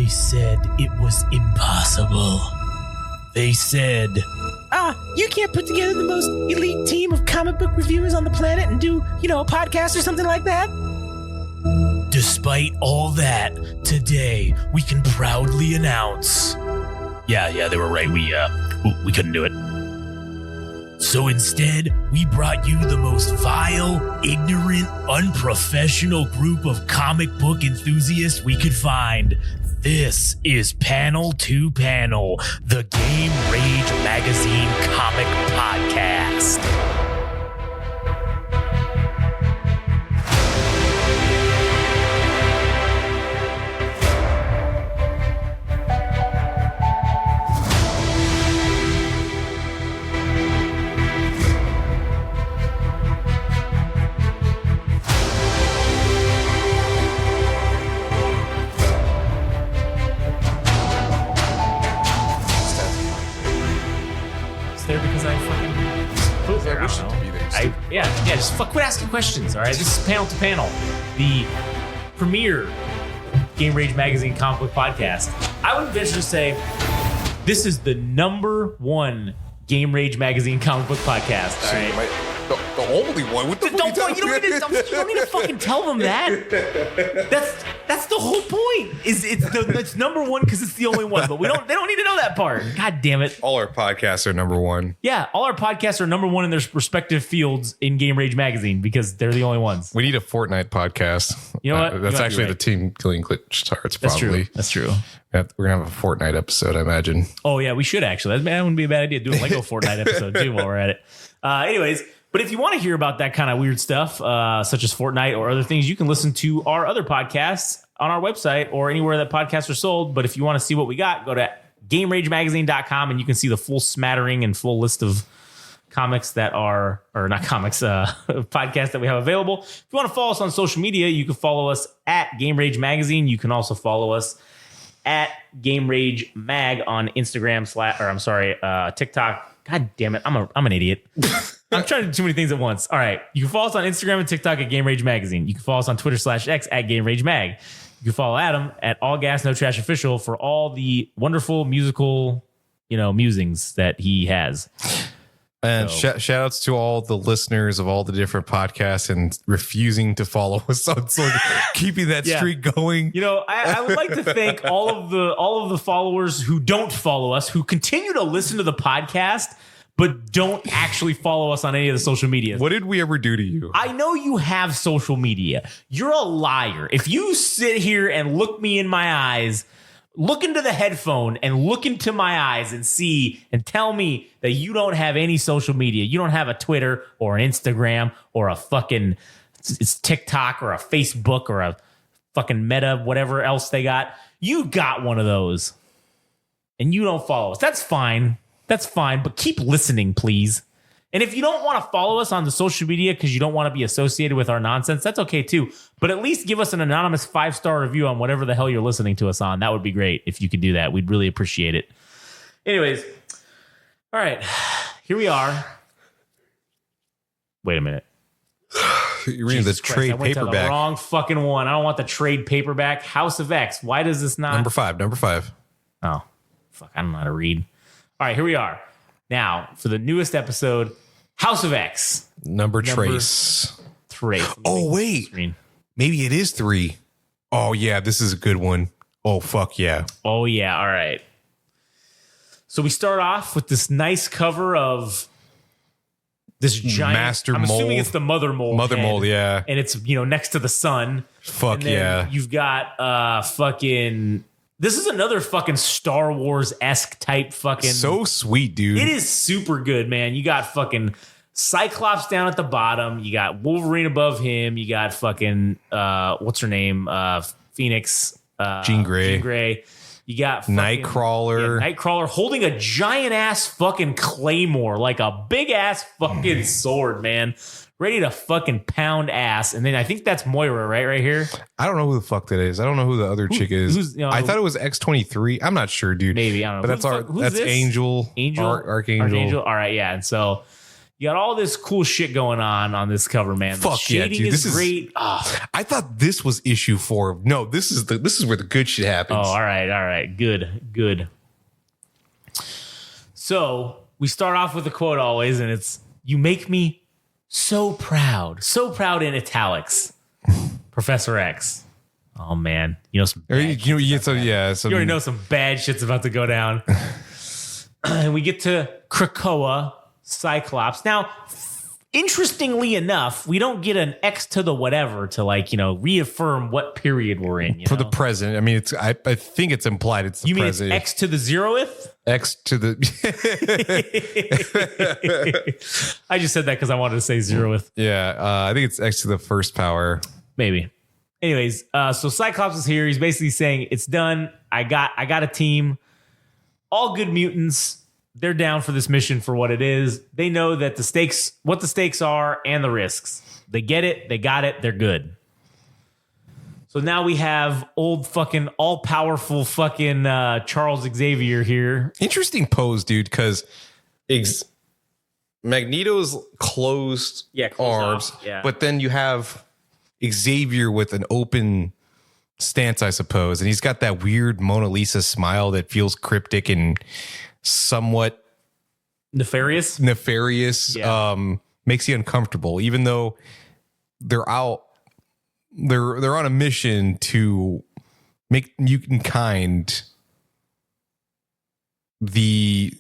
They said it was impossible. They said, you can't put together the most elite team of comic book reviewers on the planet and do, a podcast or something like that. Despite all that, today we can proudly announce. Yeah, they were right. We couldn't do it. So instead, we brought you the most vile, ignorant, unprofessional group of comic book enthusiasts we could find. This is Panel to Panel, the Game Rage Magazine comic podcast. Just quit asking questions, all right? This is Panel to Panel, the premier Game Rage Magazine comic book podcast. I would venture to say this is the number one Game Rage Magazine comic book podcast, all right? The only one. What the fuck you don't need to fucking tell them that. That's the whole point. It's number one because it's the only one, but they don't need to know that part. God damn it. All our podcasts are number one. Yeah, all our podcasts are number one in their respective fields in Game Rage Magazine because they're the only ones. We need a Fortnite podcast. You know what? That's actually the Team Killing Glitch starts probably. That's true. We're going to have a Fortnite episode, I imagine. Oh, yeah, we should actually. That wouldn't be a bad idea. Do a Lego Fortnite episode too while we're at it. Anyways, but if you want to hear about that kind of weird stuff, such as Fortnite or other things, you can listen to our other podcasts on our website or anywhere that podcasts are sold. But if you want to see what we got, go to GameRageMagazine.com and you can see the full smattering and full list of comics that are, or not comics, podcasts that we have available. If you want to follow us on social media, you can follow us at Game Rage Magazine. You can also follow us at Game Rage Mag on Instagram TikTok. God damn it. I'm an idiot. I'm trying to do too many things at once. All right. You can follow us on Instagram and TikTok at Game Rage Magazine. You can follow us on Twitter/X at Game Rage Mag. You can follow Adam at All Gas No Trash Official for all the wonderful musical, musings that he has. And shout outs to all the listeners of all the different podcasts and refusing to follow us on keeping that streak going. I would like to thank all of the followers who don't follow us, who continue to listen to the podcast, but don't actually follow us on any of the social media. What did we ever do to you? I know you have social media. You're a liar. If you sit here and look me in my eyes, look into the headphone and look into my eyes and tell me that you don't have any social media. You don't have a Twitter or an Instagram or a fucking it's TikTok or a Facebook or a fucking Meta, whatever else they got. You got one of those and you don't follow us. That's fine. But keep listening, please. And if you don't want to follow us on the social media because you don't want to be associated with our nonsense, that's okay too. But at least give us an anonymous 5-star review on whatever the hell you're listening to us on. That would be great if you could do that. We'd really appreciate it. Anyways, all right, here we are. Wait a minute. You're reading the trade I went paperback. To the wrong fucking one. I don't want the trade paperback. House of X. Why does this not? Number five. Oh, fuck. I don't know how to read. All right, here we are. Now, for the newest episode, House of X. Number Trace. Oh, wait. Maybe it is 3. Oh, yeah. This is a good one. Oh, fuck yeah. Oh, yeah. All right. So we start off with this nice cover of this giant Master I'm Mold. assuming it's the Mother Mold. Mother Mold, yeah. And it's, next to the sun. Fuck and then yeah. You've got fucking... This is another fucking Star Wars-esque type fucking... So sweet, dude. It is super good, man. You got fucking Cyclops down at the bottom. You got Wolverine above him. You got fucking... what's her name? Phoenix. Jean Grey. You got fucking, Nightcrawler. Nightcrawler holding a giant-ass fucking claymore. Like a big-ass fucking sword, man. Ready to fucking pound ass. And then I think that's Moira, right here. I don't know who the fuck that is. I don't know who the other chick is. I thought it was X-23. I'm not sure, dude. Maybe, I don't know. But that's Angel. Archangel. Archangel. All right, yeah. And so You got all this cool shit going on this cover, man. The Fuck yeah, shading dude. is This is great. I thought this was issue 4. No, this is where the good shit happens. Oh, all right. Good. So we start off with a quote always, and it's, "You make me so proud in italics." Professor X. Oh man, you know some. You already know some bad shit's about to go down. And we get to Krakoa, Cyclops. Now, interestingly enough, we don't get an X to the whatever to reaffirm what period we're in. For the present. I mean, it's I think it's implied it's the you present. You mean it's X to the 0th? X to the I just said that because I wanted to say 0th. Yeah, I think it's X to the first power. Maybe. Anyways, so Cyclops is here. He's basically saying it's done. I got a team. All good mutants. They're down for this mission for what it is. They know that what the stakes are and the risks. They get it. They got it. They're good. So now we have old fucking all-powerful fucking Charles Xavier here. Interesting pose, dude, because Magneto's closed arms, but then you have Xavier with an open stance, I suppose, and he's got that weird Mona Lisa smile that feels cryptic and somewhat nefarious. Yeah. Makes you uncomfortable, even though they're on a mission to make mutant kind the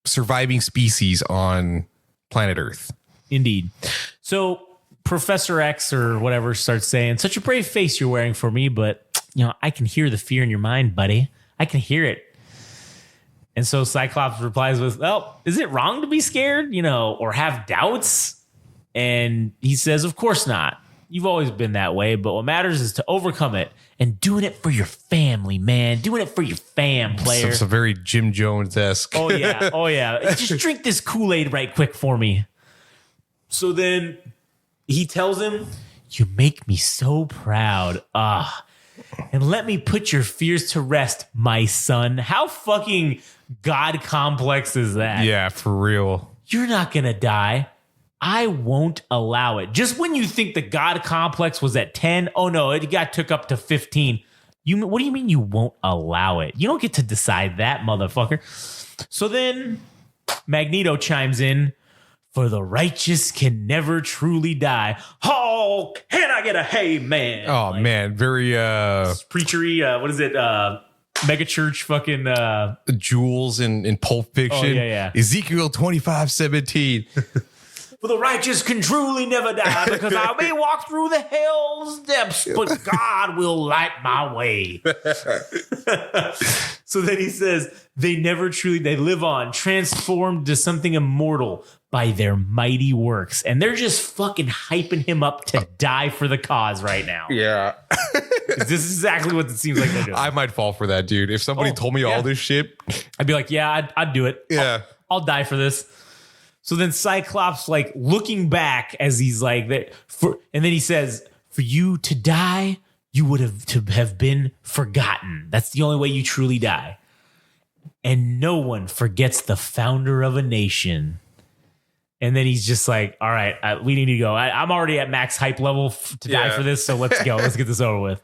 surviving species on planet Earth. Indeed. So Professor X or whatever starts saying, "Such a brave face you're wearing for me, but I can hear the fear in your mind, buddy. I can hear it." And so Cyclops replies with, "Well, is it wrong to be scared, or have doubts?" And he says, "Of course not. You've always been that way, but what matters is to overcome it and doing it for your family, man. Doing it for your fam, player." It's a very Jim Jones-esque. Oh, yeah. Just drink this Kool-Aid right quick for me. So then he tells him, "You make me so proud. And let me put your fears to rest, my son." How fucking God complex is that? Yeah, for real. You're not going to die. I won't allow it. Just when you think the God complex was at 10, oh no, it got took up to 15. What do you mean you won't allow it? You don't get to decide that, motherfucker. So then Magneto chimes in, "For the righteous can never truly die. Oh, can I get a hey, man?" Oh, man. Very preachery. What is it? Mega church fucking Jules in Pulp Fiction. Oh, yeah. Ezekiel 25:17. "For the righteous can truly never die, because I may walk through the hell's depths, but God will light my way." So then he says, they live on, transformed to something immortal by their mighty works. And they're just fucking hyping him up to die for the cause right now. Yeah. This is exactly what it seems like they're doing. I might fall for that, dude. If somebody told me all this shit, I'd be like, yeah, I'd do it. Yeah. I'll die for this. So then Cyclops, looking back as he's and then he says, "For you to die, you would have been forgotten. That's the only way you truly die. And no one forgets the founder of a nation." And then he's just like, "All right, we need to go. I'm already at max hype level to die for this, so let's go. Let's get this over with."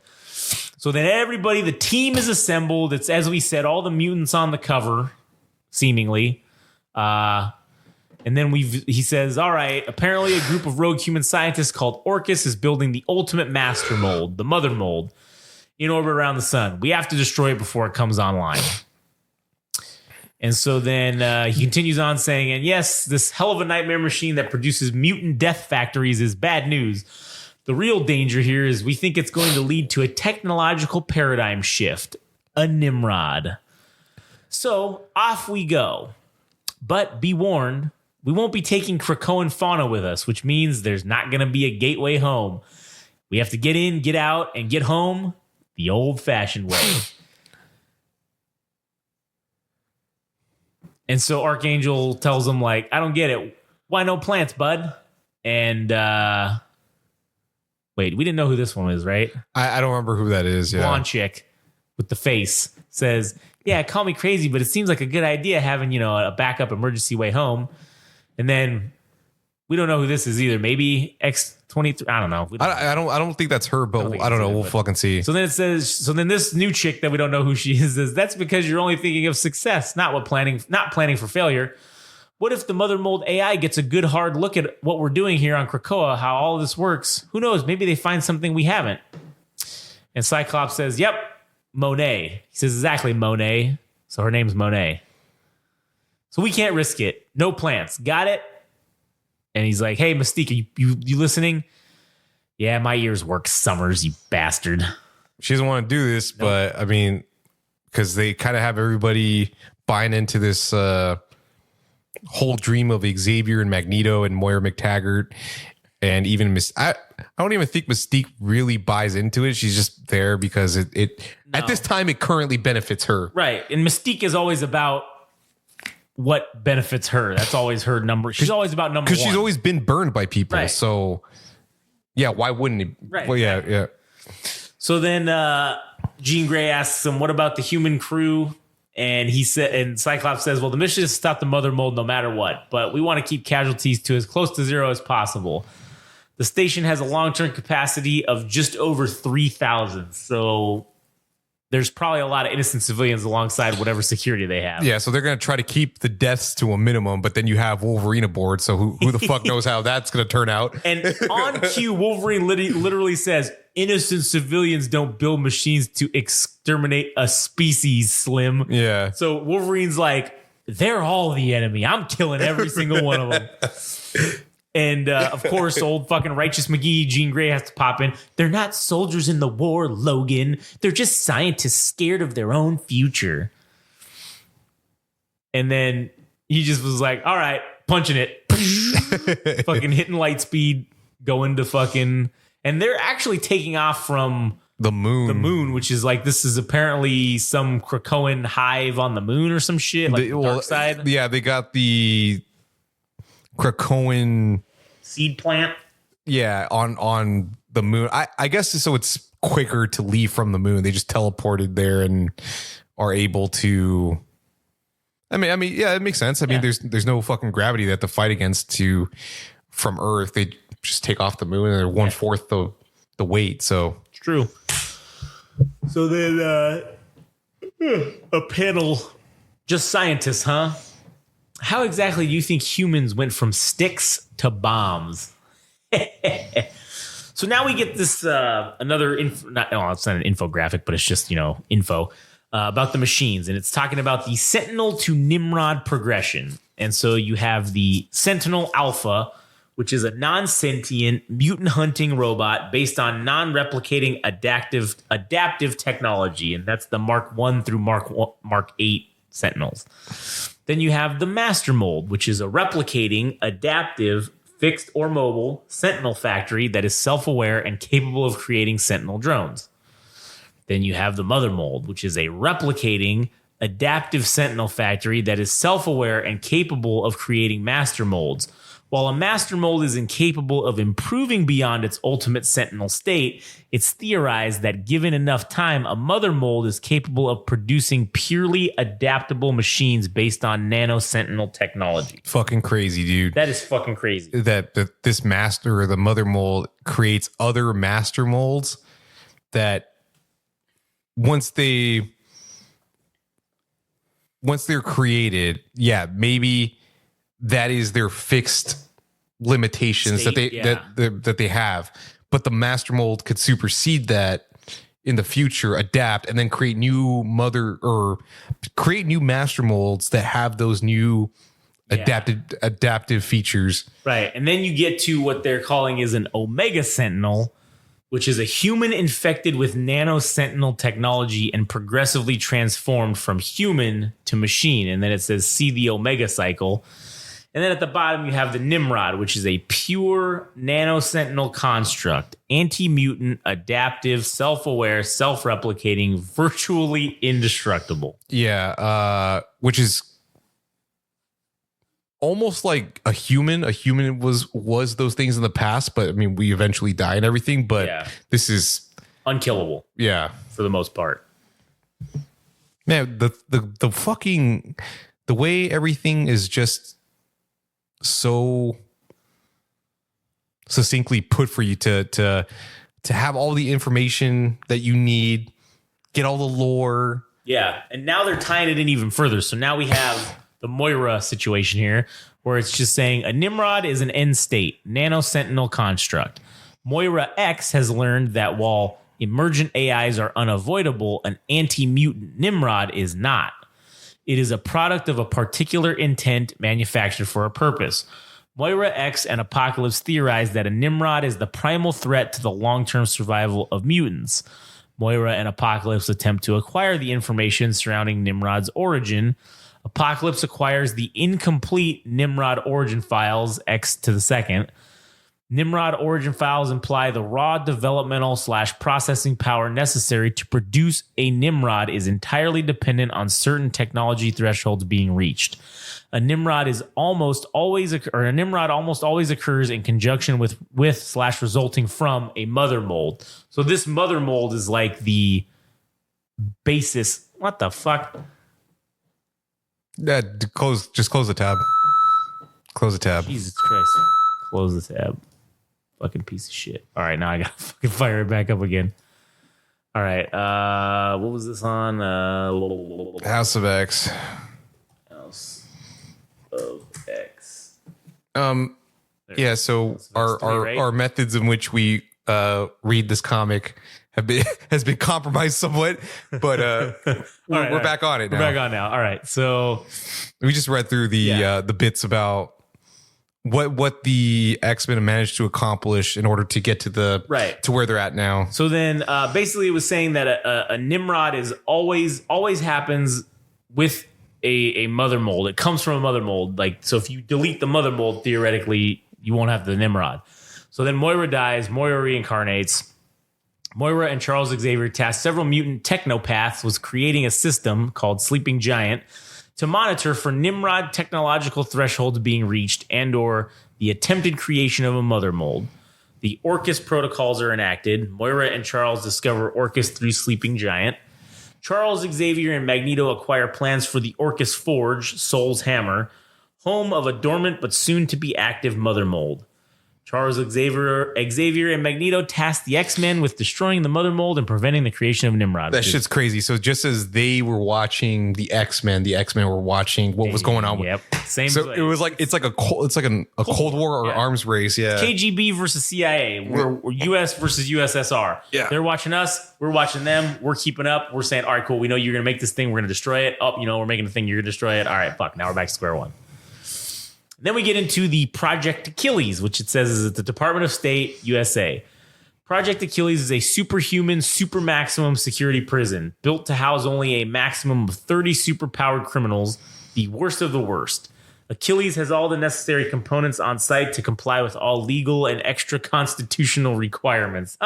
So then the team is assembled. It's, as we said, all the mutants on the cover, seemingly. And then he says, "All right, apparently a group of rogue human scientists called Orchis is building the ultimate master mold, the mother mold, in orbit around the sun. We have to destroy it before it comes online." And so then he continues on saying, "And yes, this hell of a nightmare machine that produces mutant death factories is bad news. The real danger here is we think it's going to lead to a technological paradigm shift, a Nimrod. So off we go. But be warned, we won't be taking Krakoan fauna with us, which means there's not going to be a gateway home. We have to get in, get out, and get home the old-fashioned way." And so Archangel tells him, "I don't get it. Why no plants, bud?" And wait, we didn't know who this one is, right? I don't remember who that is. Yeah, blonde chick with the face says, "Yeah, call me crazy, but it seems like a good idea having a backup emergency way home." And then we don't know who this is either. Maybe X-23. I don't know. I don't think that's her, but I don't know. We'll fucking see. So then it says, so then this new chick that we don't know who she is says, that's because you're only thinking of success, not planning for failure. What if the mother mold AI gets a good hard look at what we're doing here on Krakoa, how all of this works? Who knows? Maybe they find something we haven't. And Cyclops says, yep, Monet. He says exactly Monet. So her name's Monet. So we can't risk it. No plants. Got it? And he's like, hey, Mystique, you listening? Yeah, my ears work Summers, you bastard. She doesn't want to do this, but I mean, because they kind of have everybody buying into this whole dream of Xavier and Magneto and Moira McTaggart. And even I don't even think Mystique really buys into it. She's just there because at this time, it currently benefits her. Right. And Mystique is always about what benefits her. That's always her number. She's always about number one. Because she's always been burned by people. Right. So, yeah, why wouldn't he? Right. Well, yeah. So then Jean Grey asks him, what about the human crew? And he said, and Cyclops says, well, the mission is to stop the mother mold no matter what, but we want to keep casualties to as close to zero as possible. The station has a long-term capacity of just over 3,000. So there's probably a lot of innocent civilians alongside whatever security they have. Yeah, so they're going to try to keep the deaths to a minimum, but then you have Wolverine aboard, so who the fuck knows how that's going to turn out. And on cue, Wolverine literally says, innocent civilians don't build machines to exterminate a species, Slim. Yeah. So Wolverine's like, they're all the enemy. I'm killing every single one of them. And of course, old fucking righteous McGee, Jean Grey has to pop in. They're not soldiers in the war, Logan. They're just scientists scared of their own future. And then he just was like, all right, punching it. Fucking hitting light speed, going to fucking... And they're actually taking off from... The moon, which is like, this is apparently some Krakoan hive on the moon or some shit, like the dark side. Yeah, they got the Krakoan seed plant. Yeah, on the moon. I guess so it's quicker to leave from the moon. They just teleported there and are able to... I mean, yeah, it makes sense. I mean, there's no fucking gravity they have to fight against from Earth. They just take off the moon and they're 1/4 the weight. So it's true. So then a panel, just scientists, huh? How exactly do you think humans went from sticks to bombs? So now we get this another it's not an infographic, but it's just info about the machines, and it's talking about the Sentinel to Nimrod progression. And so you have the Sentinel Alpha, which is a non-sentient mutant hunting robot based on non-replicating adaptive technology, and that's the Mark 1 through Mark 8 Sentinels. Then you have the Master Mold, which is a replicating, adaptive, fixed or mobile Sentinel factory that is self-aware and capable of creating Sentinel drones. Then you have the Mother Mold, which is a replicating, adaptive Sentinel factory that is self-aware and capable of creating Master Molds. While a Master Mold is incapable of improving beyond its ultimate Sentinel state, it's theorized that given enough time, a Mother Mold is capable of producing purely adaptable machines based on nano Sentinel technology. Fucking crazy, dude. That is fucking crazy. That this Master or the Mother Mold creates other Master Molds that once they're created, yeah, maybe that is their fixed limitations that they have, but the Master Mold could supersede that in the future, adapt, and then create new Master Molds that have those new adaptive features. Right, and then you get to what they're calling is an Omega Sentinel, which is a human infected with nano Sentinel technology and progressively transformed from human to machine. And then it says, see the Omega cycle. And then at the bottom, you have the Nimrod, which is a pure nano Sentinel construct, anti-mutant, adaptive, self-aware, self-replicating, virtually indestructible. Yeah, which is almost like a human. A human was those things in the past, but I mean, we eventually die and everything. But this is unkillable. Yeah, for the most part. Man, the fucking the way everything is just so succinctly put for you to have all the information that you need, get all the lore. Yeah, and now they're tying it in even further. So now we have the Moira situation here, where it's just saying a Nimrod is an end state, nano-sentinel construct. Moira X has learned that while emergent AIs are unavoidable, an anti-mutant Nimrod is not. It is a product of a particular intent manufactured for a purpose. Moira X and Apocalypse theorize that a Nimrod is the primal threat to the long-term survival of mutants. Moira and Apocalypse attempt to acquire the information surrounding Nimrod's origin. Apocalypse acquires the incomplete Nimrod origin files, X to the second. Nimrod origin files imply the raw developmental / processing power necessary to produce a Nimrod is entirely dependent on certain technology thresholds being reached. A Nimrod almost always occurs in conjunction with / resulting from a mother mold. So this mother mold is like the basis. What the fuck? Just close the tab. Close the tab. Jesus Christ. Close the tab. Fucking piece of shit. All right, now I gotta fucking fire it back up again. All right, what was this on? House of X. House of X. Yeah. So our methods in which we read this comic has been compromised somewhat, but we're back on it now. We're back on now. All right. So we just read through the bits about what the X-Men managed to accomplish in order to get to to where they're at now. So then basically it was saying that a Nimrod is always happens with a mother mold. It comes from a mother mold. Like, so if you delete the mother mold, theoretically you won't have the Nimrod. So then Moira dies, Moira reincarnates. Moira and Charles Xavier tasked several mutant technopaths with creating a system called Sleeping Giant to monitor for Nimrod technological thresholds being reached and or the attempted creation of a mother mold. The Orcus protocols are enacted. Moira and Charles discover Orcus through Sleeping Giant. Charles Xavier and Magneto acquire plans for the Orcus Forge, Soul's Hammer, home of a dormant but soon to be active mother mold. Charles Xavier and Magneto tasked the X-Men with destroying the mother mold and preventing the creation of Nimrod. That shit's crazy. So just as they were watching the X-Men were watching what was going on. Yep. Same. So it was like it's like a Cold War or arms race. Yeah. KGB versus CIA. We're US versus USSR. Yeah. They're watching us. We're watching them. We're keeping up. We're saying, all right, cool. We know you're going to make this thing. We're going to destroy it. Oh, we're making a thing. You're going to destroy it. All right, fuck. Now we're back to square one. Then we get into the Project Achilles, which it says is at the Department of State, USA. Project Achilles is a superhuman, super maximum security prison built to house only a maximum of 30 superpowered criminals, the worst of the worst. Achilles has all the necessary components on site to comply with all legal and extra constitutional requirements.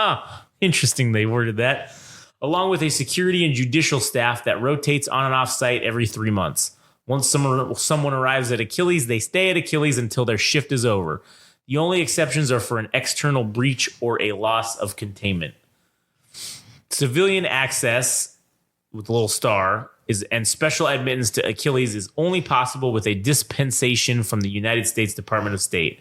Interesting they worded that. Along with a security and judicial staff that rotates on and off site every 3 months. Once someone arrives at Achilles, they stay at Achilles until their shift is over. The only exceptions are for an external breach or a loss of containment. Civilian access with a little star and special admittance to Achilles is only possible with a dispensation from the United States Department of State.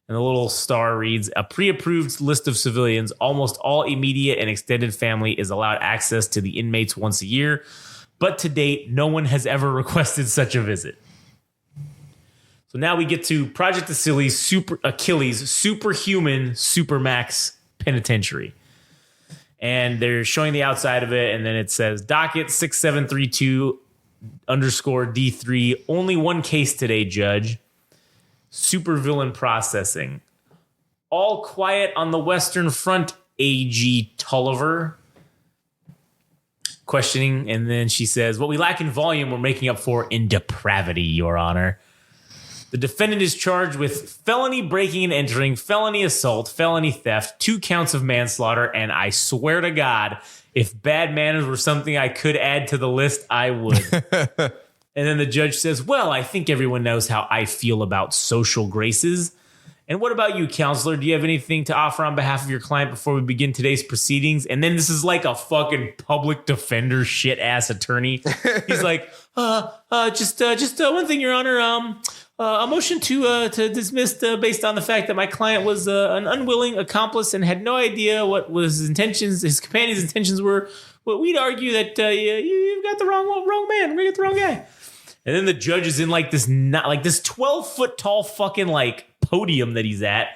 And the little star reads, a pre-approved list of civilians, almost all immediate and extended family is allowed access to the inmates once a year. But to date, no one has ever requested such a visit. So now we get to Project Achilles, Superhuman, Supermax Penitentiary. And they're showing the outside of it, and then it says, docket 6732_D3, only one case today, Judge. Supervillain processing. All quiet on the Western Front, A.G. Tulliver. Questioning, and then she says, what we lack in volume, we're making up for in depravity, Your Honor. The defendant is charged with felony breaking and entering, felony assault, felony theft, 2 counts of manslaughter, and I swear to God, if bad manners were something I could add to the list, I would. And then the judge says, well, I think everyone knows how I feel about social graces. And what about you, counselor? Do you have anything to offer on behalf of your client before we begin today's proceedings? And then this is like a fucking public defender shit ass attorney. He's like, just one thing, Your Honor. A motion to dismiss based on the fact that my client was an unwilling accomplice and had no idea what was his intentions. His companion's intentions were. But we'd argue that you've got the wrong man. We got the wrong guy. And then the judge is in like this 12-foot tall fucking like podium that he's at.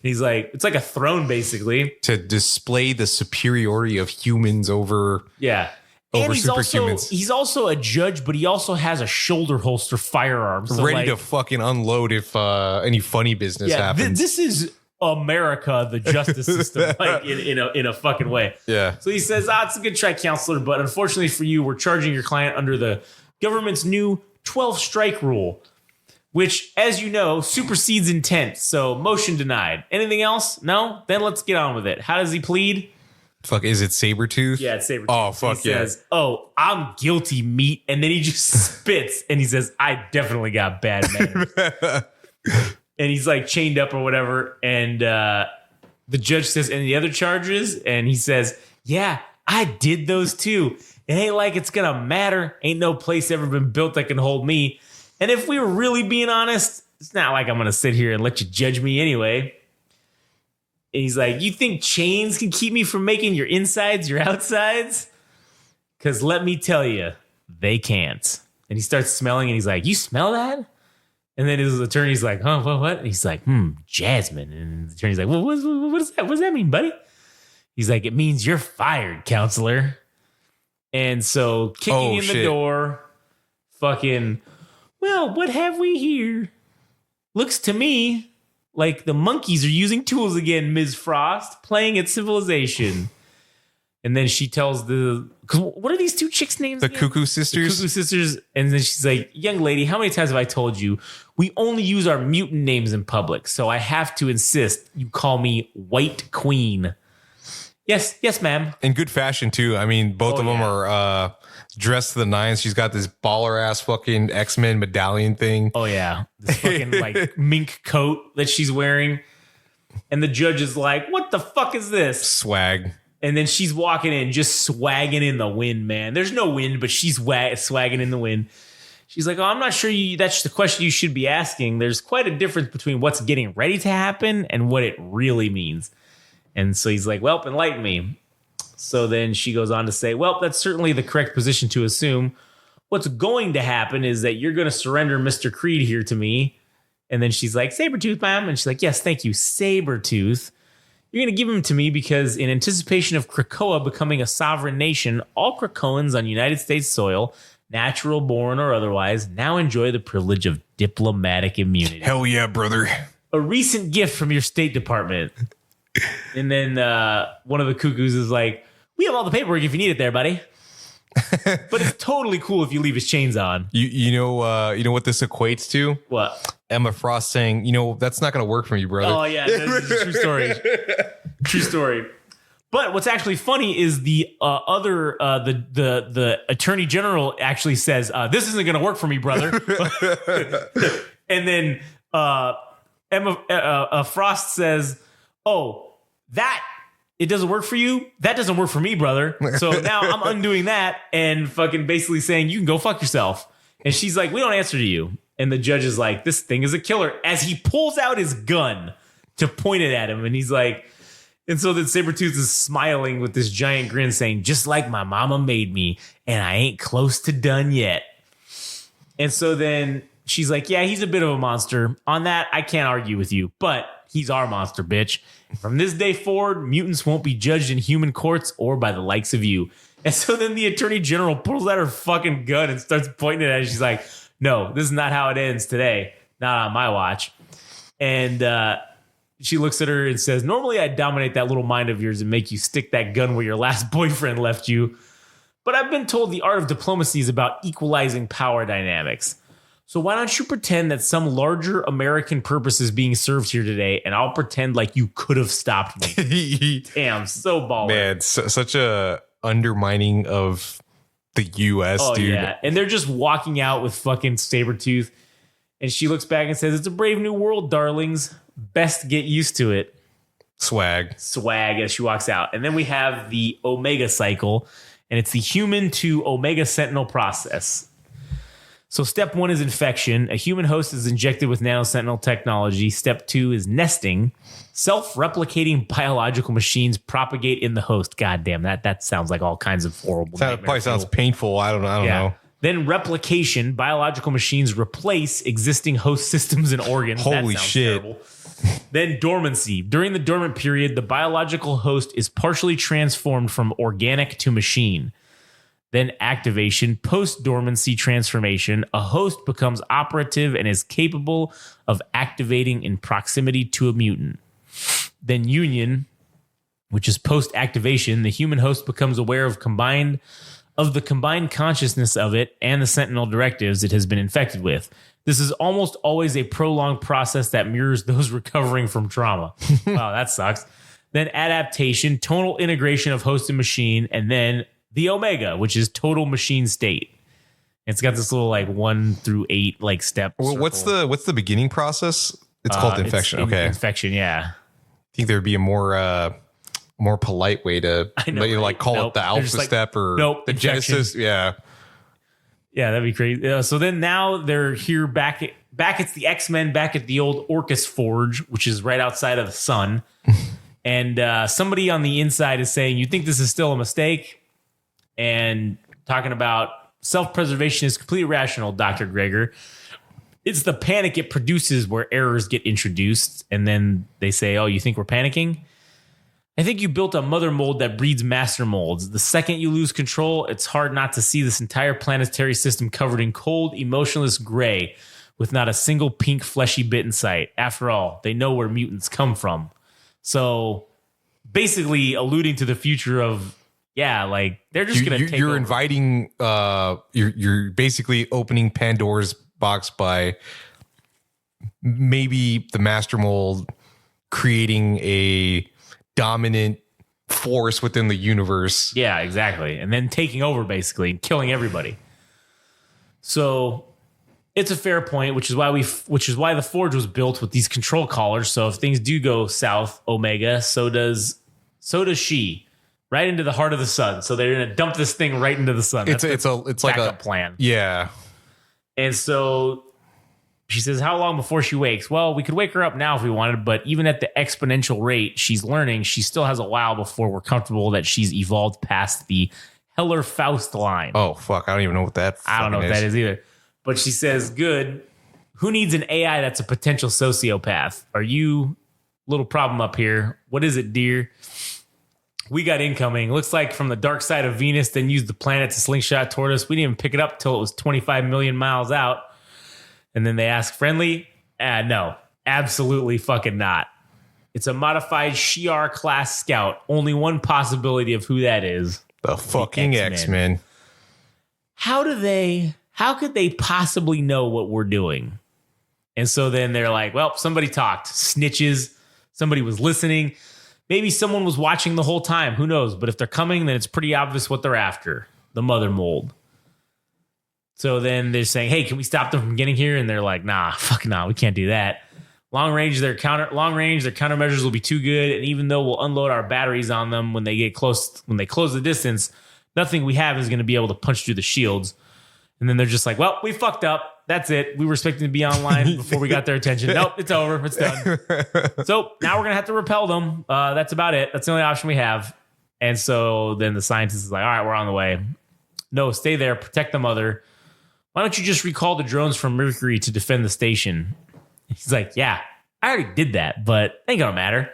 He's like, it's like a throne basically to display the superiority of humans over and superhumans. He's also a judge, but he also has a shoulder holster firearm, so ready to fucking unload if any funny business happens. This is America, the justice system, like in a fucking way. Yeah. So he says, it's a good try, counselor, but unfortunately for you, we're charging your client under the government's new 12-strike rule, which, as you know, supersedes intent. So motion denied. Anything else? No? Then let's get on with it. How does he plead? Fuck, is it Sabretooth? Yeah, it's Sabretooth. Oh, fuck he says, I'm guilty, meat. And then he just spits and he says, I definitely got bad manners. And he's like chained up or whatever. And the judge says, and the other charges? And he says, yeah, I did those too. It ain't like it's going to matter. Ain't no place ever been built that can hold me. And if we were really being honest, it's not like I'm going to sit here and let you judge me anyway. And he's like, you think chains can keep me from making your insides your outsides? Because let me tell you, they can't. And he starts smelling and he's like, you smell that? And then his attorney's like, huh, what? And he's like, jasmine. And the attorney's like, well, what is that? What does that mean, buddy? He's like, it means you're fired, counselor. And so kicking in the door, fucking, well, what have we here? Looks to me like the monkeys are using tools again, Ms. Frost, playing at Civilization. And then she tells what are these two chicks' names? The Cuckoo Sisters. The Cuckoo Sisters. And then she's like, young lady, how many times have I told you we only use our mutant names in public? So I have to insist you call me White Queen. Yes, ma'am. In good fashion, too. I mean, both of them are dressed to the nines. She's got this baller ass fucking X-Men medallion thing. Oh, yeah. This fucking like mink coat that she's wearing. And the judge is like, what the fuck is this? Swag. And then she's walking in, just swagging in the wind, man. There's no wind, but she's swagging in the wind. She's like, I'm not sure that's the question you should be asking. There's quite a difference between what's getting ready to happen and what it really means. And so he's like, well, enlighten me. So then she goes on to say, well, that's certainly the correct position to assume. What's going to happen is that you're going to surrender Mr. Creed here to me. And then she's like, Sabretooth, ma'am. And she's like, yes, thank you, Sabretooth. You're going to give him to me because in anticipation of Krakoa becoming a sovereign nation, all Krakoans on United States soil, natural born or otherwise, now enjoy the privilege of diplomatic immunity. Hell yeah, brother. A recent gift from your State Department. And then one of the cuckoos is like, we have all the paperwork if you need it there, buddy. But it's totally cool if you leave his chains on. You know what this equates to? What? Emma Frost saying, that's not going to work for you, brother. Oh, yeah. That's a true story. True story. But what's actually funny is the attorney general actually says, this isn't going to work for me, brother. And then Emma Frost says, it doesn't work for you? That doesn't work for me, brother. So now I'm undoing that and fucking basically saying you can go fuck yourself. And she's like, we don't answer to you. And the judge is like, this thing is a killer, as he pulls out his gun to point it at him. And he's like, and so then Sabretooth is smiling with this giant grin saying, just like my mama made me, and I ain't close to done yet. And so then she's like, yeah, he's a bit of a monster. On that, I can't argue with you, but he's our monster, bitch. From this day forward, mutants won't be judged in human courts or by the likes of you. And so then the attorney general pulls out her fucking gun and starts pointing it at it. She's like, no, this is not how it ends today. Not on my watch. And she looks at her and says, normally I'd dominate that little mind of yours and make you stick that gun where your last boyfriend left you. But I've been told the art of diplomacy is about equalizing power dynamics. So why don't you pretend that some larger American purpose is being served here today, and I'll pretend like you could have stopped me. Damn, so baller. Man, such a undermining of the U.S., dude. Yeah. And they're just walking out with fucking Sabretooth. And she looks back and says, it's a brave new world, darlings. Best get used to it. Swag As she walks out. And then we have the Omega cycle, and it's the human to Omega Sentinel process. So step 1 is infection. A human host is injected with nanosentinel technology. Step 2 is nesting. Self-replicating biological machines propagate in the host. God damn, that sounds like all kinds of horrible. That probably sounds painful. I don't know. Then replication. Biological machines replace existing host systems and organs. Holy shit. Terrible. Then dormancy. During the dormant period, the biological host is partially transformed from organic to machine. Then activation, post-dormancy transformation. A host becomes operative and is capable of activating in proximity to a mutant. Then union, which is post-activation. The human host becomes aware of the combined consciousness of it and the sentinel directives it has been infected with. This is almost always a prolonged process that mirrors those recovering from trauma. Wow, that sucks. Then adaptation, total integration of host and machine, and then the Omega, which is total machine state. It's got this little 1 through 8 step. Well, what's the beginning process? It's called infection. Okay, infection. Yeah. I think there would be a more polite way to call it the alpha step or the infection. Genesis. Yeah. Yeah, that'd be crazy. So then now they're here back. It's the X-Men back at the old Orcus Forge, which is right outside of the sun. And somebody on the inside is saying, "You think this is still a mistake?" And talking about self-preservation is completely rational, Dr. Gregor. It's the panic it produces where errors get introduced. And then they say, "Oh, you think we're panicking? I think you built a mother mold that breeds master molds. The second you lose control, it's hard not to see this entire planetary system covered in cold, emotionless gray with not a single pink fleshy bit in sight. After all, they know where mutants come from." So basically alluding to the future of, they're just going to take You're over. inviting, you're basically opening Pandora's box by maybe the master mold creating a dominant force within the universe. Yeah, exactly. And then taking over basically and killing everybody. So it's a fair point, which is why the Forge was built with these control collars. So if things do go south, Omega, so does she. Right into the heart of the sun. So they're going to dump this thing right into the sun. That's it's like a plan. Yeah. And so she says, "How long before she wakes?" Well, we could wake her up now if we wanted, but even at the exponential rate she's learning, she still has a while before we're comfortable that she's evolved past the Heller Faust line. Oh, fuck. I don't even know what that I don't know what that is either. But she says, "Good. Who needs an AI that's a potential sociopath? Are you little problem up here? What is it, dear? We got incoming. Looks like from the dark side of Venus, then used the planet to slingshot toward us. We didn't even pick it up till it was 25 million miles out." And then they ask, "Friendly?" No, absolutely fucking not. It's a modified Shi'ar class scout. Only one possibility of who that is. The fucking X-Men. How could they possibly know what we're doing? And so then they're like, well, somebody talked. Snitches. Somebody was listening. Maybe someone was watching the whole time. Who knows? But if they're coming, then it's pretty obvious what they're after. The mother mold. So then they're saying, "Hey, can we stop them from getting here?" And they're like, "Nah, we can't do that. Long range, their countermeasures will be too good. And even though we'll unload our batteries on them when they close the distance, nothing we have is going to be able to punch through the shields." And then they're just like, "Well, we fucked up. That's it. We were expecting to be online before we got their attention. Nope, it's over. It's done. So now we're going to have to repel them. That's about it. That's the only option we have." And so then the scientist is like, "All right, we're on the way. No, stay there. Protect the mother. Why don't you just recall the drones from Mercury to defend the station?" He's like, "Yeah, I already did that, but it ain't going to matter.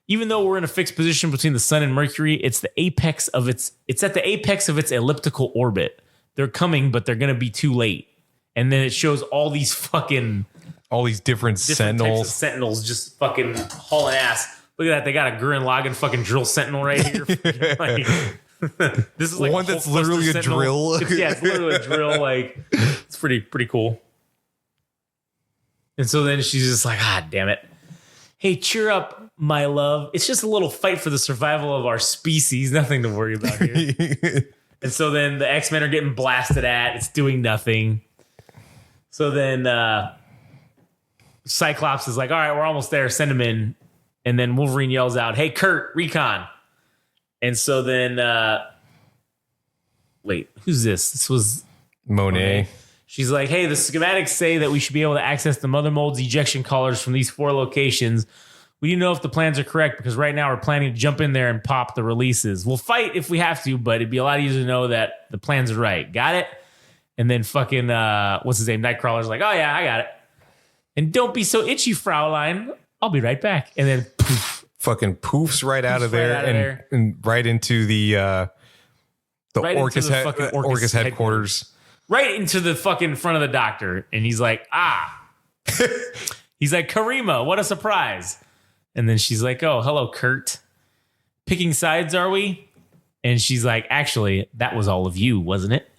Even though we're in a fixed position between the sun and Mercury, it's at the apex of its elliptical orbit. They're coming, but they're going to be too late." And then it shows all these different sentinels. Types of sentinels just fucking hauling ass. Look at that. They got a Gurren Lagann fucking drill sentinel right here. This is like one that's literally a drill. Yeah, it's literally a drill. It's pretty cool. And so then she's just like, "Ah, damn it. Hey, cheer up, my love. It's just a little fight for the survival of our species. Nothing to worry about here." And so then the X-Men are getting blasted at. It's doing nothing. So then Cyclops is like, all right, we're almost there. Send him in. And then Wolverine yells out, hey, Kurt, recon. And so then, wait, who's this? This was Monet. She's like, hey, the schematics say that we should be able to access the Mother Mold's ejection collars from these 4 locations. We need to know if the plans are correct because right now we're planning to jump in there and pop the releases. We'll fight if we have to, but it'd be a lot easier to know that the plans are right. Got it? And then fucking, what's his name? Nightcrawler's like, oh yeah, I got it. And don't be so itchy, Fraulein. I'll be right back. And then poof. Fucking poofs right out of there and right into the Orchis headquarters. Right into the fucking front of the doctor. And he's like, he's like, Karima, what a surprise. And then she's like, oh, hello, Kurt. Picking sides, are we? And she's like, actually, that was all of you, wasn't it?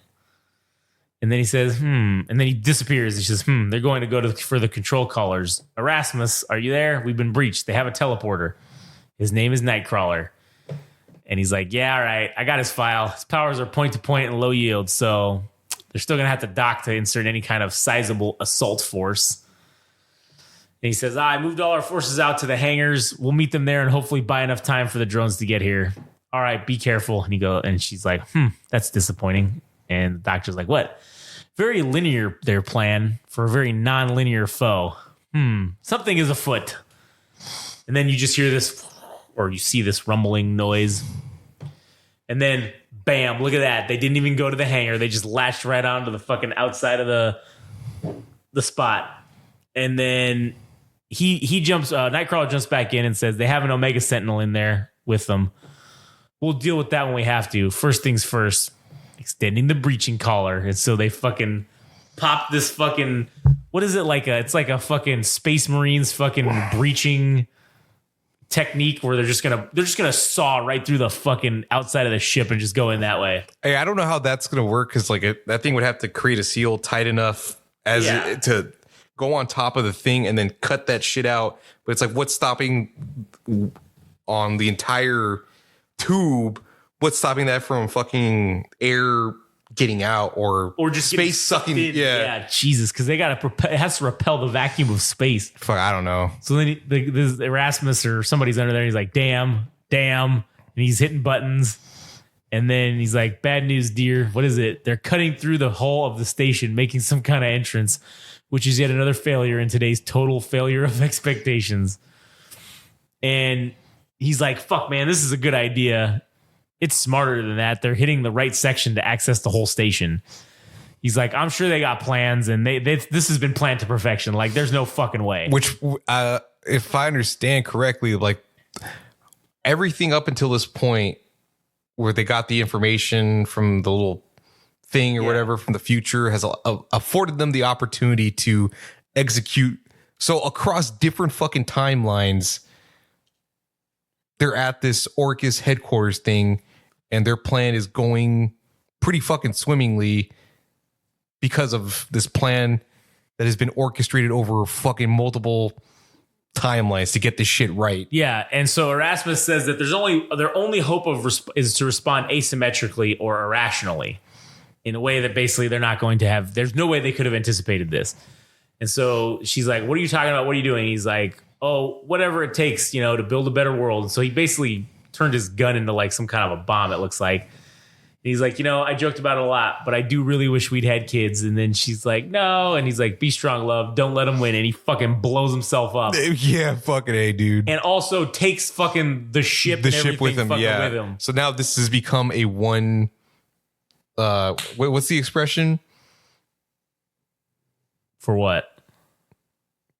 And then he says, And then he disappears. He says, they're going to go for the control collars. Erasmus, are you there? We've been breached. They have a teleporter. His name is Nightcrawler. And he's like, yeah, all right. I got his file. His powers are point to point and low yield. So they're still going to have to dock to insert any kind of sizable assault force. And he says, I moved all our forces out to the hangars. We'll meet them there and hopefully buy enough time for the drones to get here. All right, be careful. And she's like, that's disappointing. And the doctor's like, what? Very linear, their plan for a very non-linear foe. Something is afoot. And then you just hear this, or you see this rumbling noise. And then, bam, look at that. They didn't even go to the hangar. They just latched right onto the fucking outside of the spot. And then he jumps, Nightcrawler jumps back in and says, they have an Omega Sentinel in there with them. We'll deal with that when we have to. First things first. Extending the breaching collar. And so they fucking pop this fucking, what is it like? It's like a fucking Space Marines fucking breaching technique where they're just gonna saw right through the fucking outside of the ship and just go in that way. Hey, I don't know how that's gonna work because like that thing would have to create a seal tight enough to go on top of the thing and then cut that shit out. But it's like, what's stopping on the entire tube? What's stopping that from fucking air getting out or just space sucking? Yeah, Jesus, because they got to it has to repel the vacuum of space. Fuck, I don't know. So then this Erasmus or somebody's under there. And he's like, damn, and he's hitting buttons. And then he's like, bad news, dear. What is it? They're cutting through the hull of the station, making some kind of entrance, which is yet another failure in today's total failure of expectations. And he's like, fuck, man, this is a good idea. It's smarter than that. They're hitting the right section to access the whole station. He's like, I'm sure they got plans and this has been planned to perfection. Like, there's no fucking way. Which, if I understand correctly, like everything up until this point where they got the information from the little thing or whatever from the future has afforded them the opportunity to execute. So across different fucking timelines, they're at this Orchis headquarters thing and their plan is going pretty fucking swimmingly because of this plan that has been orchestrated over fucking multiple timelines to get this shit right. Yeah, and so Erasmus says that their only hope is to respond asymmetrically or irrationally in a way that basically they're not going to have. There's no way they could have anticipated this. And so she's like, what are you talking about? What are you doing? He's like, oh, whatever it takes, to build a better world. And so he basically turned his gun into like some kind of a bomb, it looks like. And he's like, I joked about it a lot, but I do really wish we'd had kids. And then she's like, no. And he's like, be strong, love. Don't let him win. And he fucking blows himself up. Yeah, fucking A, dude. And also takes fucking the ship with him. With him. So now this has become a one. What's the expression? For what?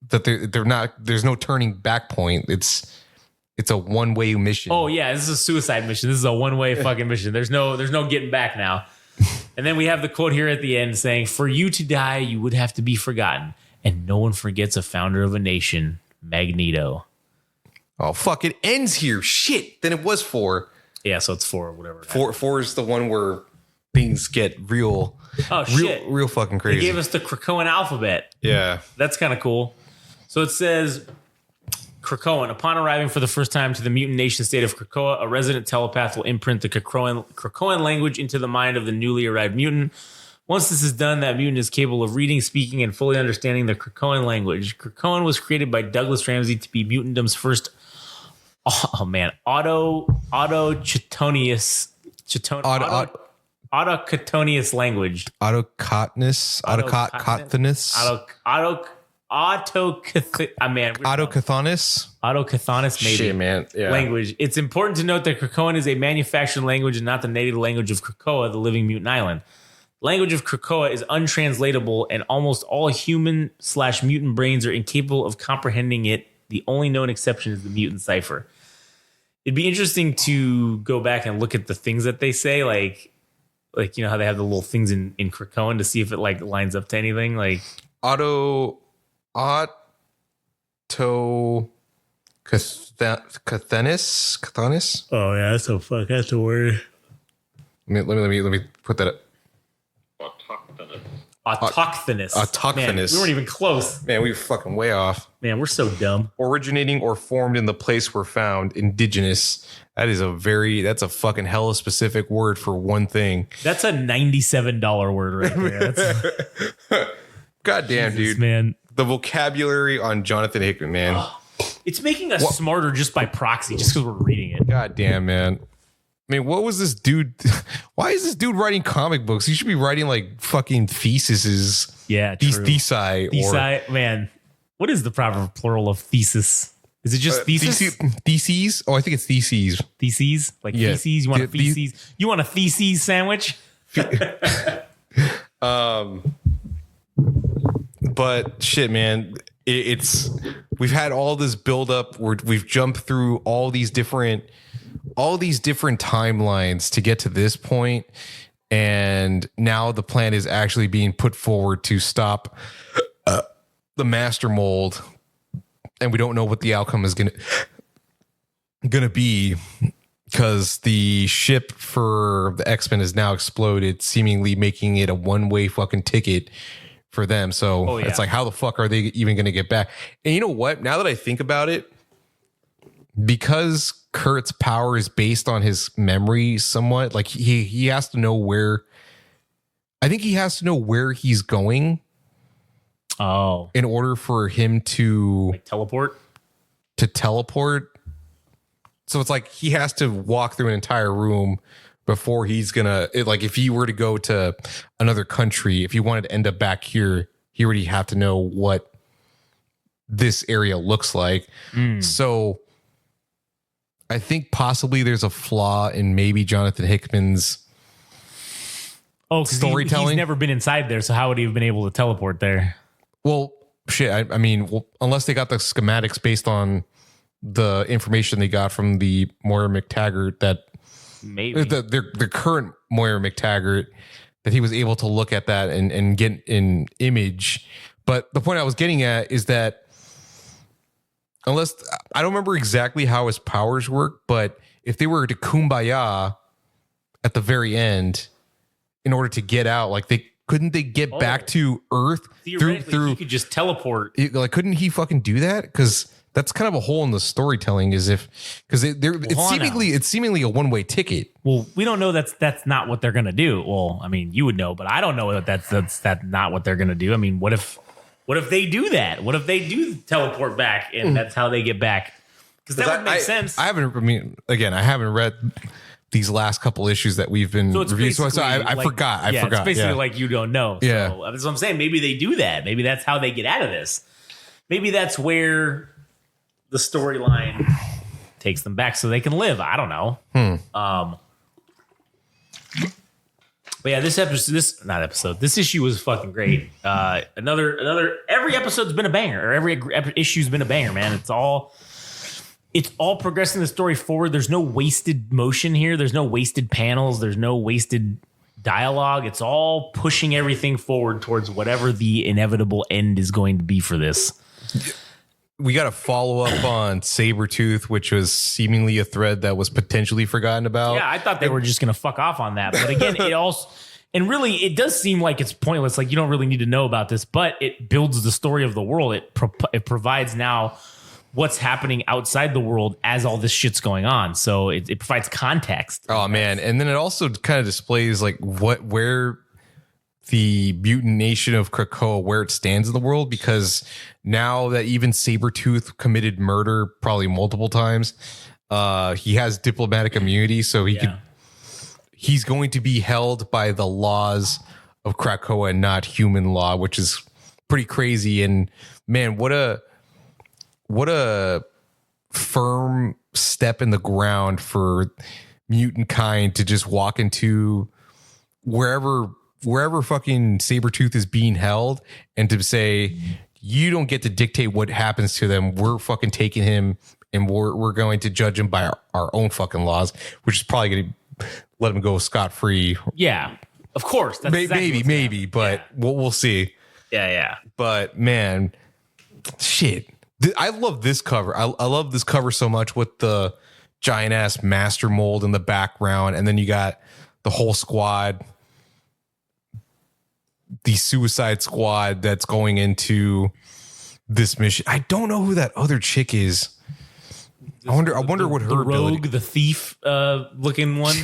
That they're not. There's no turning back point. It's a one-way mission. Oh yeah, this is a suicide mission. This is a one-way fucking mission. There's no getting back now. And then we have the quote here at the end saying, "For you to die, you would have to be forgotten, and no one forgets a founder of a nation, Magneto." Oh fuck! It ends here. Shit. Then it was 4. Yeah, so it's 4 or whatever. 4 is the one where things get real. Oh shit! Real fucking crazy. They gave us the Krakoan alphabet. Yeah, that's kind of cool. So it says, Krakoan, upon arriving for the first time to the mutant nation state of Krakoa, a resident telepath will imprint the Krakoan language into the mind of the newly arrived mutant. Once this is done, that mutant is capable of reading, speaking, and fully understanding the Krakoan language. Krakoan was created by Douglas Ramsey to be mutantdom's first autochthonious language. Autochthonous, maybe. Shit, man. Yeah. Language. It's important to note that Krakoan is a manufactured language and not the native language of Krakoa, the living mutant island. Language of Krakoa is untranslatable, and almost all human/mutant brains are incapable of comprehending it. The only known exception is the mutant cipher. It'd be interesting to go back and look at the things that they say, like you know how they have the little things in Krakoan, to see if it like lines up to anything. Like Cathanis. Oh yeah, that's a fuck. That's a word. Let me put that up. Autochthonous. Man, we weren't even close. Man, we were fucking way off. Man, we're so dumb. Originating or formed in the place where found. Indigenous. That's a fucking hella specific word for one thing. That's a $97 word right there. Goddamn, Jesus, dude. Man. The vocabulary on Jonathan Hickman, man. It's making us smarter just by proxy, just because we're reading it. Goddamn, man. I mean, what was this dude? Why is this dude writing comic books? He should be writing like fucking theses. Yeah, true. Thesi. Man, what is the proper plural of thesis? Is it just thesis? Theses? Oh, I think it's theses. Theses? Like feces? You want a feces? You want a theses sandwich? But shit, man, we've had all this buildup. We've jumped through all these different timelines to get to this point, and now the plan is actually being put forward to stop the master mold, and we don't know what the outcome is gonna be, because the ship for the X-Men has now exploded, seemingly making it a one-way fucking ticket for them. So It's like, how the fuck are they even gonna get back? And you know what, now that I think about it, because Kurt's power is based on his memory somewhat, like he has to know where, I think he has to know where he's going. Oh, in order for him to teleport. So it's like he has to walk through an entire room before he's gonna, like if he were to go to another country, if he wanted to end up back here, he already have to know what this area looks like. So I think possibly there's a flaw in maybe Jonathan Hickman's storytelling. He's never been inside there, so how would he have been able to teleport there? Well, shit. I mean, unless they got the schematics based on the information they got from the Moira McTaggart, that maybe the current Moira McTaggart, that he was able to look at that and get an image. But the point I was getting at is that, unless, I don't remember exactly how his powers work, but if they were to kumbaya at the very end in order to get out, like couldn't they get back to Earth through he could just teleport? Like, couldn't he fucking do that? Because that's kind of a hole in the storytelling, it's seemingly a one-way ticket. Well, we don't know that's not what they're gonna do. Well, I mean, you would know, but I don't know that that's not what they're gonna do. I mean, what if they do that? What if they do teleport back and that's how they get back? Because that would make sense. I haven't read these last couple issues that we've been reviewing. So I forgot. It's basically like you don't know. Yeah. So that's what I'm saying. Maybe they do that. Maybe that's how they get out of this. Maybe that's where the storyline takes them back so they can live. I don't know. But yeah, this issue was fucking great. Every episode's been a banger, or every issue's been a banger, man. It's all progressing the story forward. There's no wasted motion here. There's no wasted panels. There's no wasted dialogue. It's all pushing everything forward towards whatever the inevitable end is going to be for this. We got to follow up on Sabretooth, which was seemingly a thread that was potentially forgotten about. Yeah, I thought they were just going to fuck off on that. But again, it does seem like it's pointless. Like, you don't really need to know about this, but it builds the story of the world. It provides now what's happening outside the world as all this shit's going on. So it provides context. Oh man. And then it also kind of displays like where the mutant nation of Krakoa where it stands in the world, because now that even Sabretooth committed murder probably multiple times, he has diplomatic immunity, so he's going to be held by the laws of Krakoa and not human law, which is pretty crazy. And man, what a firm step in the ground for mutant kind to just walk into wherever fucking Sabretooth is being held and to say, you don't get to dictate what happens to them. We're fucking taking him and we're going to judge him by our own fucking laws, which is probably going to let him go scot-free. Yeah, of course. That's maybe, but we'll see. Yeah. But man, shit. I love this cover. I love this cover so much with the giant ass master mold in the background. And then you got the whole squad, the Suicide Squad that's going into this mission. I don't know who that other chick is. I wonder what her rogue, ability. the thief looking one.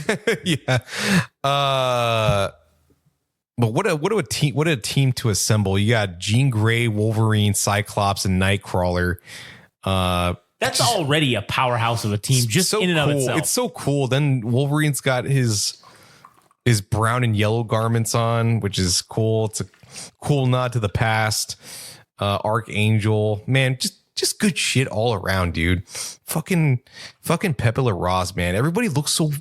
Yeah. But what a team to assemble. You got Jean Grey, Wolverine, Cyclops, and Nightcrawler. That's already a powerhouse of a team, just so in and cool. of itself. It's so cool. Then Wolverine's got his brown and yellow garments on, which is cool. It's a cool nod to the past. Archangel, man, just good shit all around, dude. Fucking Pepe LaRose, man. Everybody looks so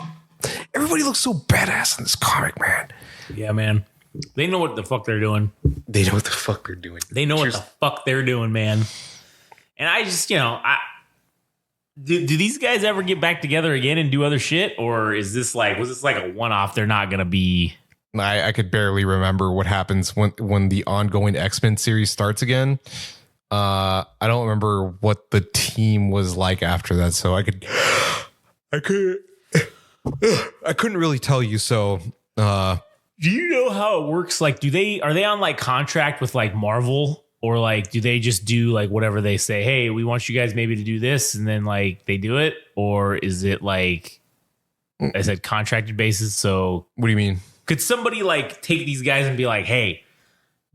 badass in this comic, man. Yeah, man. They know what the fuck they're doing. They know what the fuck they're doing. They know what the fuck they're doing, man. And I just, do these guys ever get back together again and do other shit? Or was this like a one-off? They're not going to be. I could barely remember what happens when the ongoing X-Men series starts again. I don't remember what the team was like after that. So I couldn't really tell you. So, do you know how it works? Like, are they on like contract with like Marvel, or like, do they just do like whatever they say? Hey, we want you guys maybe to do this, and then like they do it, or is it like, I said contracted basis? So what do you mean? Could somebody like take these guys and be like, hey,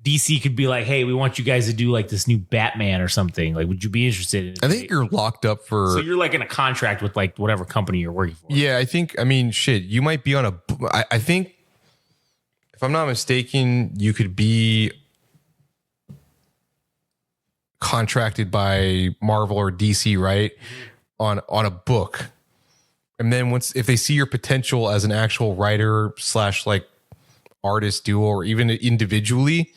DC could be like, hey, we want you guys to do like this new Batman or something. Like, would you be interested in it? I think you're locked up for. So you're like in a contract with like whatever company you're working for. Yeah, I mean, shit, you might be on I think. If I'm not mistaken, you could be contracted by Marvel or DC, right? On a book. And then if they see your potential as an actual writer / like artist duo, or even individually,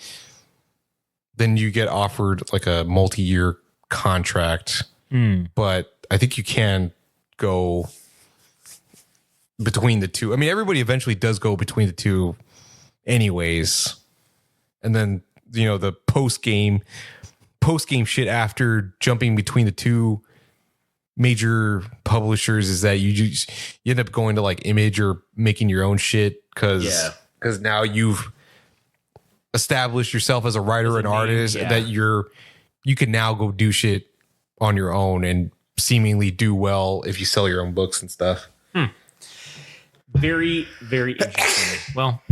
then you get offered like a multi-year contract. But I think you can go between the two. I mean, everybody eventually does go between the two anyways. And then, the post game shit after jumping between the two major publishers is that you end up going to like Image or making your own shit because now you've established yourself as a writer and artist that you can now go do shit on your own and seemingly do well if you sell your own books and stuff. Very, very interesting. Well,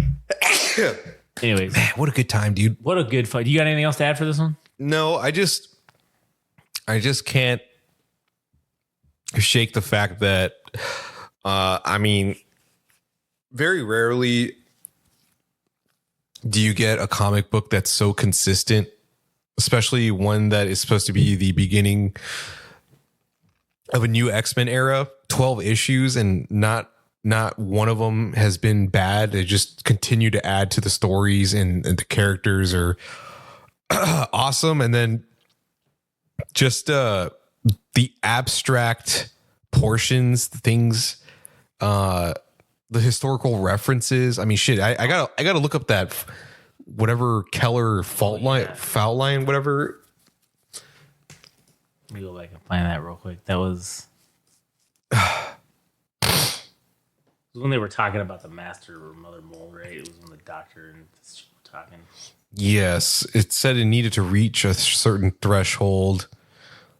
anyways, man, what a good time, dude. What a good fight. You got anything else to add for this one? No, I just can't shake the fact that, I mean, very rarely do you get a comic book that's so consistent, especially one that is supposed to be the beginning of a new X-Men era. 12 issues and not one of them has been bad. They just continue to add to the stories and the characters are awesome. And then just the abstract portions, the things, the historical references. I mean, shit, I gotta look up that whatever Keller foul line, whatever. Let me go back and find that real quick. That was when they were talking about the master or mother mole, right? It was when the doctor and this shit were talking. Yes, it said it needed to reach a certain threshold.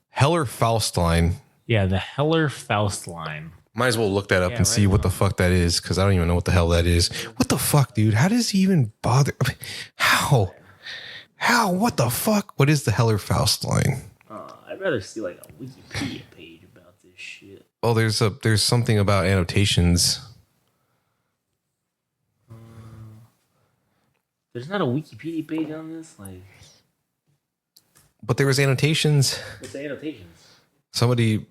Heller Faust line. Yeah, the Heller Faust line. Might as well look that up and see what the fuck that is, because I don't even know what the hell that is. What the fuck, dude? How does he even bother? I mean, how? What the fuck? What is the Heller-Faust line? I'd rather see like a Wikipedia page about this shit. Oh, there's something about annotations. There's not a Wikipedia page on this, like. But there was annotations. What's the annotations? Somebody.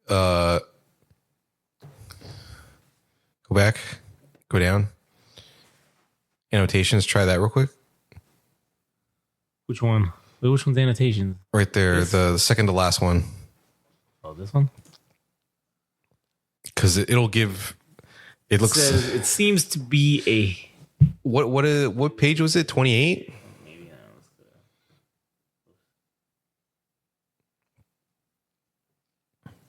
Go back. Go down. Annotations. Try that real quick. Which one? Wait, which one's the annotations? Right there, the second to last one. Oh, this one? Because it'll give. It looks. It seems to be a. What page was it? 28? Maybe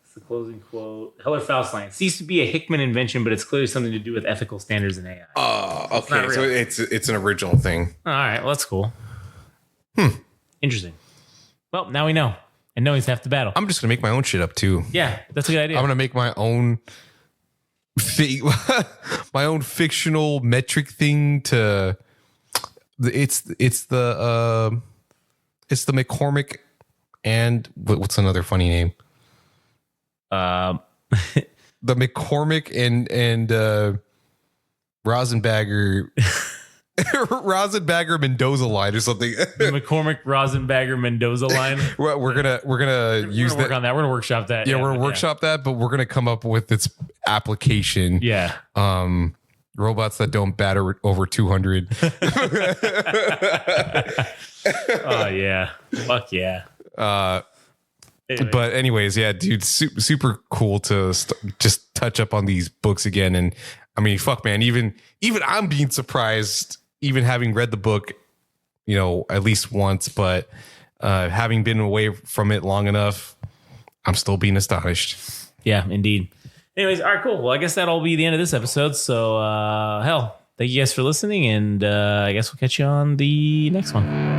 it's the closing quote. Heller-Faust line. Seems to be a Hickman invention, but it's clearly something to do with ethical standards in AI. Oh, okay. So it's an original thing. All right, well, that's cool. Interesting. Well, now we know. And no one's half the battle. I'm just gonna make my own shit up too. Yeah, that's a good idea. I'm gonna make my own my own fictional metric thing to it's the McCormick and what's another funny name? The McCormick and Rosenbagger Mendoza line or something. The McCormick Rosenbagger Mendoza line. We're gonna use work on that. We're gonna workshop that. Yeah, we're gonna workshop that, but we're gonna come up with its application. Yeah. Robots that don't batter over 200. Oh yeah. Fuck yeah. Anyway. But anyways, yeah, dude, super cool to just touch up on these books again. And I mean, fuck, man, even I'm being surprised, even having read the book, at least once, but having been away from it long enough, I'm still being astonished. Yeah, indeed. Anyways, all right, cool. Well, I guess that'll be the end of this episode. So, thank you guys for listening, and I guess we'll catch you on the next one.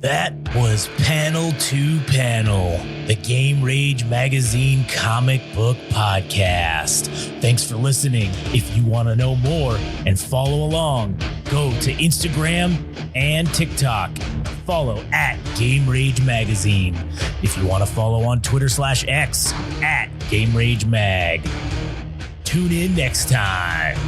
That was Panel to Panel, the Game Rage Magazine comic book podcast. Thanks for listening. If you want to know more and follow along, go to Instagram and TikTok. Follow at Game Rage Magazine. If you want to follow on Twitter/X at Game Rage Mag. Tune in next time.